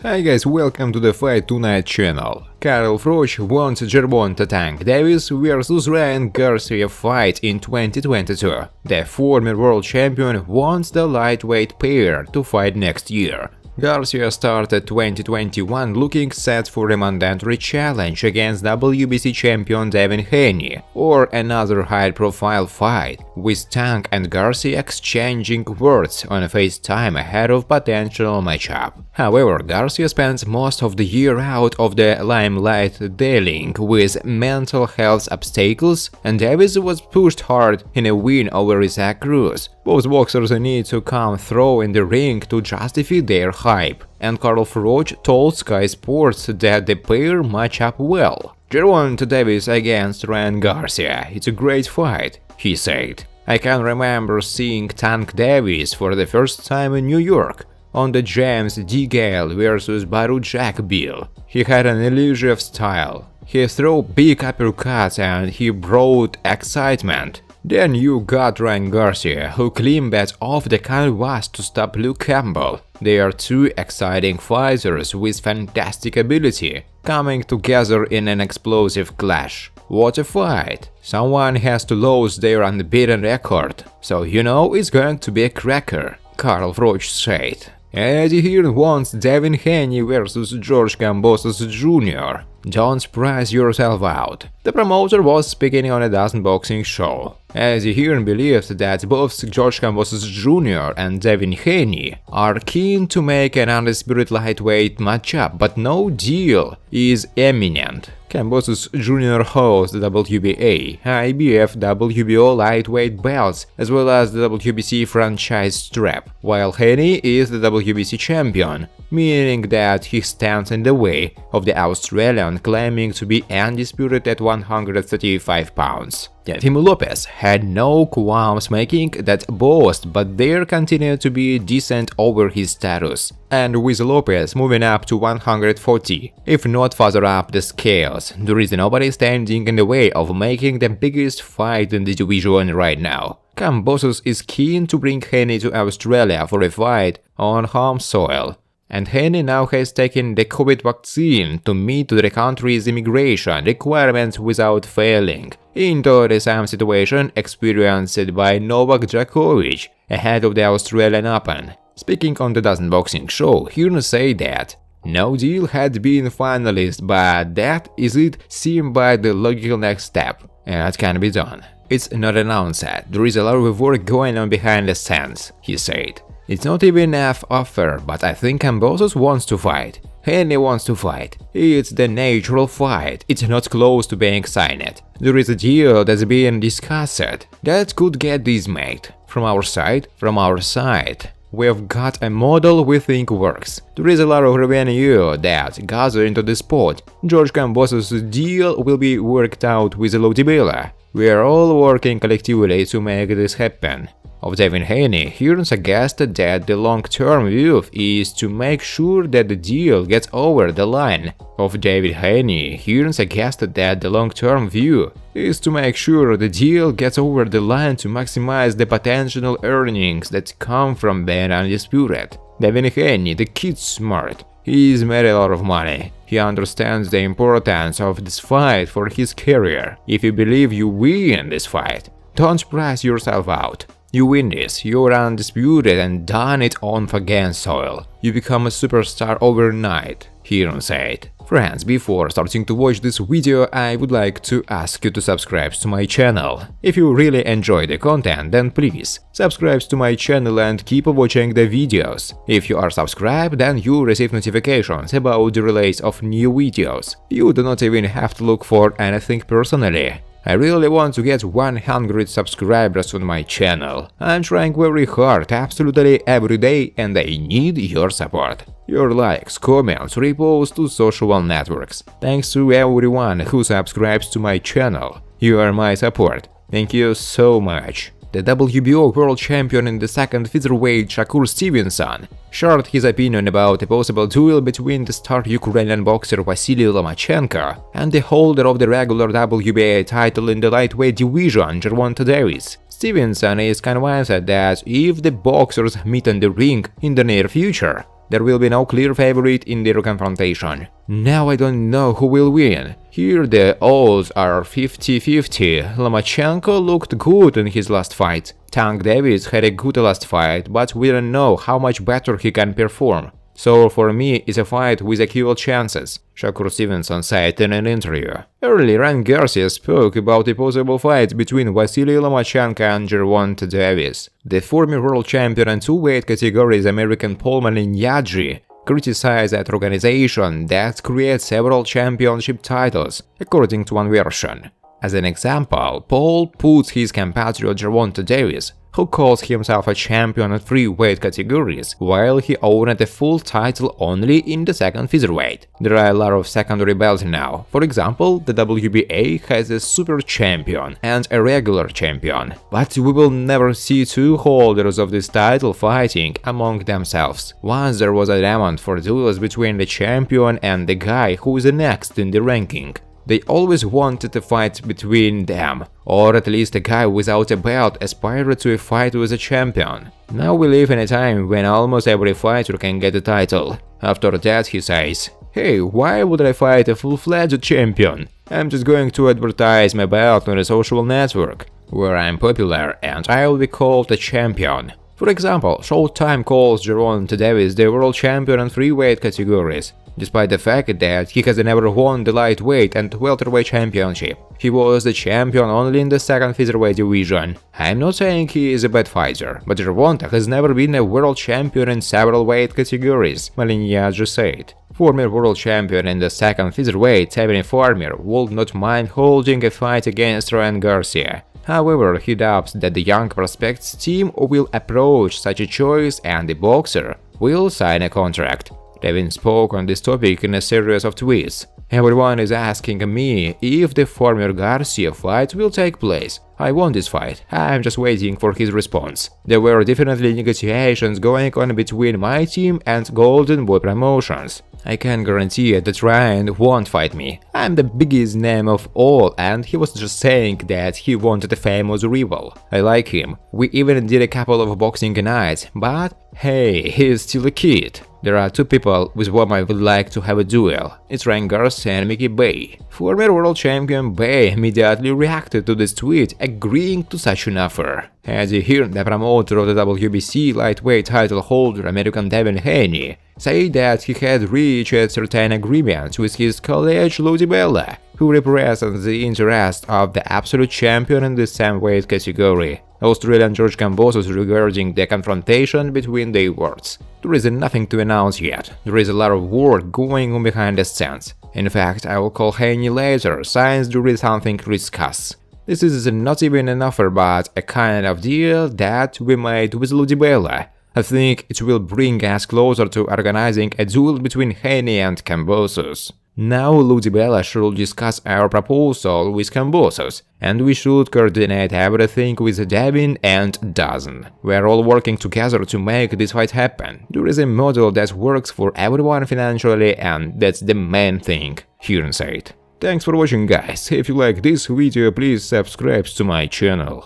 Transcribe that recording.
Hi guys, welcome to the Fight Tonight channel. Carl Froch wants Gervonta Tank Davis vs Ryan Garcia fight in 2022. The former world champion wants the lightweight pair to fight next year. Garcia started 2021 looking set for a mandatory challenge against WBC champion Devin Haney, or another high-profile fight, with Tank and Garcia exchanging words on FaceTime ahead of potential matchup. However, Garcia spends most of the year out of the limelight dealing with mental health obstacles, and Davis was pushed hard in a win over Isaac Cruz. Both boxers need to come through in the ring to justify their hype, and Carl Froch told Sky Sports that the pair match up well. Gervonta Davis against Ryan Garcia, it's a great fight, he said. I can remember seeing Tank Davis for the first time in New York, on the James D. Gale vs. Jack Bill. He had an elusive style. He threw big uppercuts and he brought excitement. Then you got Ryan Garcia, who climbed off the canvas to stop Luke Campbell. They are two exciting fighters with fantastic ability, coming together in an explosive clash. What a fight! Someone has to lose their unbeaten record, so you know it's going to be a cracker, Carl Froch said. Eddie here wants Devin Haney vs George Kambosos Jr. Don't price yourself out. The promoter was speaking on a Dozen Boxing show. Eddie Hearn believes that both George Kambosos Jr. and Devin Haney are keen to make an undisputed lightweight matchup, but no deal is imminent. Kambosos Jr. holds the WBA, IBF, WBO lightweight belts, as well as the WBC franchise strap, while Haney is the WBC champion, meaning that he stands in the way of the Australian claiming to be undisputed at 135 pounds. Teofimo Lopez had no qualms making that boast, but there continued to be decent over his status, and with Lopez moving up to 140, if not further up the scales, there is nobody standing in the way of making the biggest fight in the division right now. Kambosos is keen to bring Haney to Australia for a fight on home soil, and Haney now has taken the COVID vaccine to meet the country's immigration requirements without failing, into the same situation experienced by Novak Djokovic ahead of the Australian Open. Speaking on the Dozen Boxing show, Hearn said that no deal had been finalized, but that is it seemed by the logical next step, and it can be done. It's not announced yet, there is a lot of work going on behind the scenes, he said. It's not even enough offer, but I think Kambosos wants to fight. Haney wants to fight. It's the natural fight. It's not close to being signed. There is a deal that's being discussed that could get this made. From our side, we've got a model we think works. There is a lot of revenue that goes into the sport. George Kambosos' deal will be worked out with Lodibela. We are all working collectively to make this happen. Of Devin Haney, Hearn suggested that the long-term view is to make sure that the deal gets over the line. Of Devin Haney, Hearn suggested that the long-term view is to make sure the deal gets over the line to maximize the potential earnings that come from being undisputed. Devin Haney, the kid's smart. He's made a lot of money. He understands the importance of this fight for his career. If you believe you win this fight, don't price yourself out. You win this, you're undisputed and done it on Fagan soil. You become a superstar overnight, Hearn said. Friends, before starting to watch this video, I would like to ask you to subscribe to my channel. If you really enjoy the content, then please subscribe to my channel and keep watching the videos. If you are subscribed, then you receive notifications about the release of new videos. You do not even have to look for anything personally. I really want to get 100 subscribers on my channel. I'm trying very hard, absolutely every day, and I need your support. Your likes, comments, reposts to social networks. Thanks to everyone who subscribes to my channel. You are my support. Thank you so much. The WBO world champion in the second featherweight Shakur Stevenson shared his opinion about a possible duel between the star Ukrainian boxer Vasily Lomachenko and the holder of the regular WBA title in the lightweight division, Gervonta Davis. Stevenson is convinced that if the boxers meet in the ring in the near future, There will be no clear favorite in their confrontation. Now I don't know who will win. Here the odds are 50-50. Lomachenko looked good in his last fight. Tank Davis had a good last fight, but we don't know how much better he can perform. So for me, it's a fight with equal chances, Shakur Stevenson said in an interview. Earlier, Ryan Garcia spoke about a possible fight between Vasily Lomachenko and Gervonta Davis. The former world champion in two weight categories, American Paulman Inyaji, criticized that organization that creates several championship titles, according to one version. As an example, Paul puts his compatriot Gervonta Davis, who calls himself a champion in 3 weight categories, while he owned a full title only in the second featherweight. There are a lot of secondary belts now. For example, the WBA has a super champion and a regular champion. But we will never see 2 holders of this title fighting among themselves. Once there was a demand for duels between the champion and the guy who is next in the ranking. They always wanted a fight between them, or at least a guy without a belt aspired to a fight with a champion. Now we live in a time when almost every fighter can get a title. After that he says, "Hey, why would I fight a full-fledged champion? I'm just going to advertise my belt on a social network, where I'm popular and I will be called a champion." For example, Showtime calls Gervonta Davis the world champion in 3 weight categories, despite the fact that he has never won the lightweight and welterweight championship. He was the champion only in the second featherweight division. I'm not saying he is a bad fighter, but Gervonta has never been a world champion in several weight categories, Malinyaji said. Former world champion in the second featherweight, Devin Haney, would not mind holding a fight against Ryan Garcia. However, he doubts that the young prospects team will approach such a choice and the boxer will sign a contract. Devin spoke on this topic in a series of tweets. "Everyone is asking me if the former Garcia fight will take place. I want this fight. I'm just waiting for his response. There were definitely negotiations going on between my team and Golden Boy Promotions. I can guarantee that Ryan won't fight me. I'm the biggest name of all, and he was just saying that he wanted a famous rival. I like him. We even did a couple of boxing nights, but hey, he's still a kid. There are 2 people with whom I would like to have a duel. It's Ryan Garcia and Mickey Bay." Former world champion Bay immediately reacted to this tweet, agreeing to such an offer. Eddie Hearn, the promoter of the WBC lightweight title holder American Devin Haney, said that he had reached certain agreements with his colleague Lou DiBella, who represents the interest of the absolute champion in the same weight category, Australian George Kambosos, regarding the confrontation between the awards. There is nothing to announce yet. There is a lot of work going on behind the scenes. In fact, I will call Haney later, since there is something to discuss. This is not even an offer, but a kind of deal that we made with Lou DiBella. I think it will bring us closer to organizing a duel between Haney and Kambosos. Now Lou DiBella should discuss our proposal with Kambosos, and we should coordinate everything with Devin and Dazn. We are all working together to make this fight happen. There is a model that works for everyone financially, and that's the main thing, Hearn said. Thanks for watching, guys. If you like this video, please subscribe to my channel.